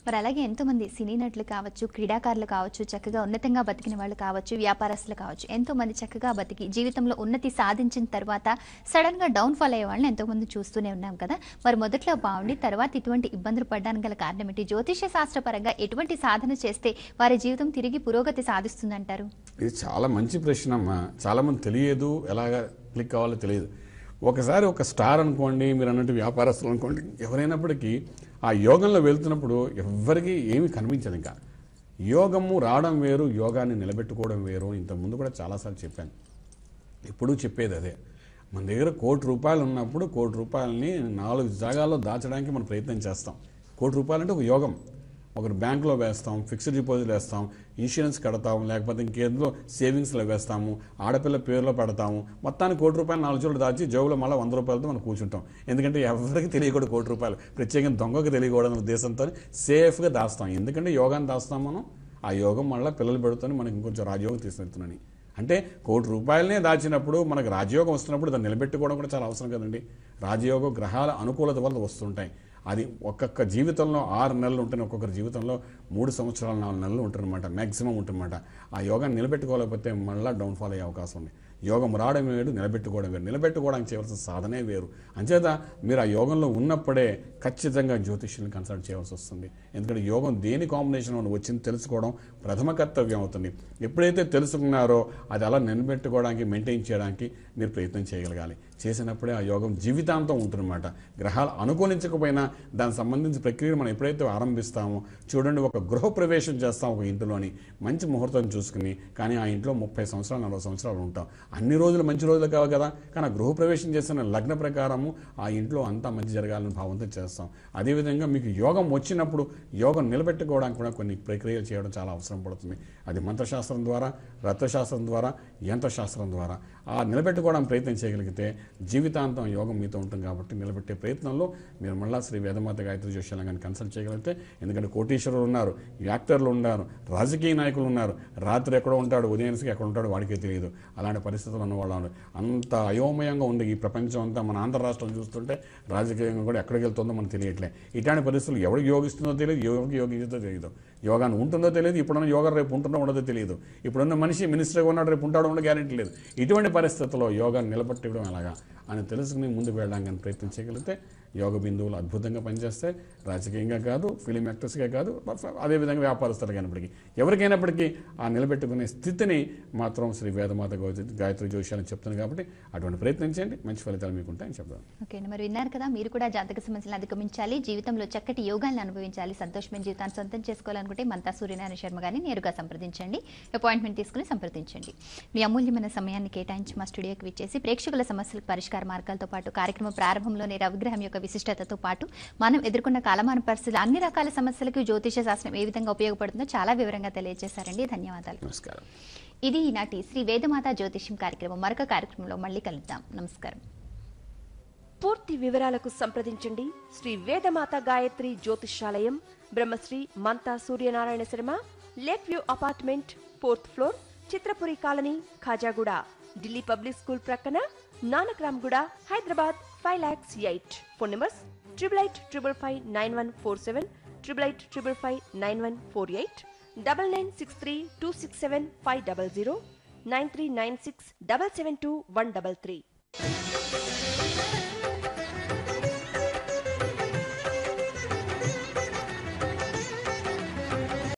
మరి అలాగే ఎంతోమంది సినీ నటులు కావచ్చు, క్రీడాకారులు కావచ్చు, చక్కగా ఉన్నతంగా బతికిన వాళ్ళు కావచ్చు, వ్యాపారస్తులు కావచ్చు, ఎంతోమంది చక్కగా బతికి జీవితంలో ఉన్నతి సాధించిన తర్వాత సడన్గా డౌన్ఫాల్ అయ్యే వాళ్ళని ఎంతోమంది చూస్తూనే ఉన్నాం కదా. మరి మొదట్లో బాగుండి తర్వాత ఇటువంటి ఇబ్బందులు పడడానికి గల కారణం ఏంటి? జ్యోతిష్య శాస్త్రపరంగా ఎటువంటి సాధన చేస్తే వారి జీవితం తిరిగి పురోగతి సాధిస్తుందంటారు? ఇది చాలా మంచి ప్రశ్న అమ్మా. చాలామంది తెలియదు, ఎలాగ క్లిక్ అవ్వాలో తెలియదు. ఒకసారి ఒక స్టార్ అనుకోండి, మీరు అన్నట్టు వ్యాపారస్తులు అనుకోండి, ఎవరైనప్పటికీ ఆ యోగంలో వెళ్తున్నప్పుడు ఎవ్వరికీ ఏమీ కనిపించదు. ఇంకా యోగము రావడం వేరు, యోగాన్ని నిలబెట్టుకోవడం వేరు. ఇంతకుముందు కూడా చాలాసార్లు చెప్పాను, ఇప్పుడు చెప్పేది అదే. మన దగ్గర ₹1,00,00,000 ఉన్నప్పుడు ₹1,00,00,000ని 4 జాగాల్లో దాచడానికి మనం ప్రయత్నం చేస్తాం. ₹1,00,00,000 అంటే ఒక యోగం. ఒకరు బ్యాంకులో వేస్తాం, ఫిక్స్డ్ డిపాజిట్ వేస్తాం, ఇన్సూరెన్స్ కడతాం, లేకపోతే ఇంకేందులో సేవింగ్స్లో వేస్తాము, ఆడపిల్ల పేరులో పెడతాము. మొత్తానికి ₹1,00,00,000 4 చోట్ల దాచి జోబులో మళ్ళీ ₹100తో మనం కూర్చుంటాం. ఎందుకంటే ఎవరికి తెలియకూడదు ₹1,00,00,000, ప్రత్యేకంగా దొంగకు తెలియకూడదు ఉద్దేశంతో సేఫ్గా దాస్తాం. ఎందుకంటే యోగాన్ని దాస్తాం మనం. ఆ యోగం మళ్ళీ పిల్లలు పెడుతుంది మనకి ఇంకొంచెం రాజయోగం తీసుకెళ్తున్నాను. అంటే ₹1,00,00,000 దాచినప్పుడు మనకు రాజయోగం వస్తున్నప్పుడు దాన్ని నిలబెట్టుకోవడం కూడా చాలా అవసరం కదండి. రాజయోగం గ్రహాల అనుకూలత వల్ల వస్తుంటాయి. అది ఒక్కొక్క జీవితంలో 6 నెలలు ఉంటుంది, ఒక్కొక్కరి జీవితంలో 3 సంవత్సరాలు 4 నెలలు ఉంటుందన్నమాట, మ్యాక్సిమం ఉంటుందన్నమాట. ఆ యోగాన్ని నిలబెట్టుకోలేకపోతే మళ్ళీ డౌన్ఫాల్ అయ్యే అవకాశం ఉంది. యోగం రావడం వేరు, నిలబెట్టుకోవడం వేరు. నిలబెట్టుకోవడానికి చేయవలసిన సాధనే వేరు. అంచేత మీరు ఆ యోగంలో ఉన్నప్పుడే ఖచ్చితంగా జ్యోతిష్యుని కన్సల్ట్ చేయవలసి వస్తుంది. ఎందుకంటే యోగం దేని కాంబినేషన్ వచ్చింది తెలుసుకోవడం ప్రథమ కర్తవ్యం అవుతుంది. ఎప్పుడైతే తెలుసుకున్నారో అది అలా నిలబెట్టుకోవడానికి, మెయింటైన్ చేయడానికి మీరు ప్రయత్నం చేయగలగాలి. చేసినప్పుడే ఆ యోగం జీవితాంతం ఉంటుందన్నమాట. గ్రహాలు అనుకూలించకపోయినా దానికి సంబంధించిన ప్రక్రియను మనం ఎప్పుడైతే ఆరంభిస్తామో, చూడండి, ఒక గృహప్రవేశం చేస్తాం ఒక ఇంటిలోని, మంచి ముహూర్తం చూసుకుని, కానీ ఆ ఇంట్లో 30 సంవత్సరాలు 40 సంవత్సరాలు ఉంటాం. అన్ని రోజులు మంచి రోజులు కావు కదా, కానీ ఆ గృహప్రవేశం చేసిన లగ్న ప్రకారము ఆ ఇంట్లో అంతా మంచి జరగాలని భావంతో చేస్తాం. అదేవిధంగా మీకు యోగం వచ్చినప్పుడు యోగం నిలబెట్టుకోవడానికి కూడా కొన్ని ప్రక్రియలు చేయడం చాలా అవసరం పడుతుంది. అది మంత్రశాస్త్రం ద్వారా, రత్నశాస్త్రం ద్వారా, యంత్రశాస్త్రం ద్వారా ఆ నిలబెట్టుకోవడానికి ప్రయత్నం చేయగలిగితే జీవితాంతం యోగం మీతో ఉంటుంది. కాబట్టి నిలబెట్టే ప్రయత్నంలో మీరు మళ్ళా శ్రీ వేదమాత గాయత్రి జ్యోతిష్యాలను కానీ కన్సల్ట్ చేయగలిగితే, ఎందుకంటే కోటీశ్వరులు ఉన్నారు, యాక్టర్లు ఉన్నారు, రాజకీయ నాయకులు ఉన్నారు, రాత్రి ఎక్కడో ఉంటాడు, ఉదయానికి ఎక్కడ ఉంటాడు వాడికే తెలియదు. అలాంటి పరిస్థితులు ఉన్నవాళ్ళు అంత అయోమయంగా ఉంది ఈ ప్రపంచం అంతా. మన ఆంధ్ర రాష్ట్రం చూస్తుంటే రాజకీయంగా కూడా ఎక్కడికి వెళ్తుందో మనకు తెలియట్లే. ఇట్లాంటి పరిస్థితులు ఎవరికి యోగిస్తుందో తెలియదు, ఎవరికి యోగించుతో తెలియదు. యోగాన్ని ఉంటుందో తెలియదు, ఇప్పుడున్న యోగా రేపు ఉంటుందో ఉండదో తెలియదు. ఇప్పుడున్న మనిషి మినిస్టర్గా ఉన్నాడు, రేపు ఉంటాడో ఉండో గ్యారెంటీ లేదు. ఇటువంటి పరిస్థితుల్లో యోగాన్ని నిలబెట్టడం ఎలాగా అని తెలుసుకుని ముందుకు వెళ్ళడానికి ప్రయత్నం చేయగలిగితే యోగ బిందువులు అద్భుతంగా పనిచేస్తాయి. రాజకీయంగా కాదు, ఫిలిం యాక్టర్స్గా కాదు, అదేవిధంగా వ్యాపారస్తులు అయినప్పటికీ ఎవరికైనప్పటికీ ఆ నిలబెట్టుకునే స్థితిని మాత్రం శ్రీ వేదమాత గాయత్రి జ్యోతిష్యాలని చెప్తుంది. కాబట్టి అటువంటి ప్రయత్నం చేయండి, మంచి ఫలితాలు మీకు ఉంటాయని చెప్తాను. ఓకే, మరి విన్నారు కదా, మీరు కూడా జాతక సమస్యలను అధిగమించాలి, జీవితంలో చక్కటి యోగాలను అనుభవించాలి, సంతోషమైన జీవితాన్ని సొంతం చేసుకోవాలనుకుంటే మంతా సూర్యనారాయణ శర్మ గారిని నేరుగా సంప్రదించండి, అపాయింట్మెంట్ తీసుకుని సంప్రదించండి. మీ అమూల్యమైన సమయాన్ని కేటాయించి మా స్టూడియోకి విచ్చేసి ప్రేక్షకుల సమస్యలకు పరిష్కార మార్గాలతో పాటు కార్యక్రమం ప్రారంభంలోనే రవిగ్రహం యొక్క విశిష్టతతో పాటు మనం ఎదుర్కొన్న కాలమాన పరిస్థితులు, అన్ని రకాల సమస్యలకు జ్యోతిష శాస్త్రం ఏ విధంగా ఉపయోగపడుతుందో చాలా వివరంగా తెలియజేశారండి. ధన్యవాదాలు. నమస్కారం. ఇది ఈనాటి శ్రీ వేదమాత జ్యోతిష్యం కార్యక్రమం. మరొక కార్యక్రమంలో మళ్ళీ కలుద్దాం. నమస్కారం. పూర్తి వివరాలకు సంప్రదించండి Shri Vedamata Gayatri Jyotishyalayam, Brahmasri Mantha Suryanarayana Sharma, lake view apartment, 4th floor, Chitrapuri colony, Khajaguda, Delhi public school ప్రక్కన, నానక్రామ్గూడ, హైదరాబాద్ 5,08,000. Phone numbers 8855559147, 8855559148, 9963267500, 9396772133.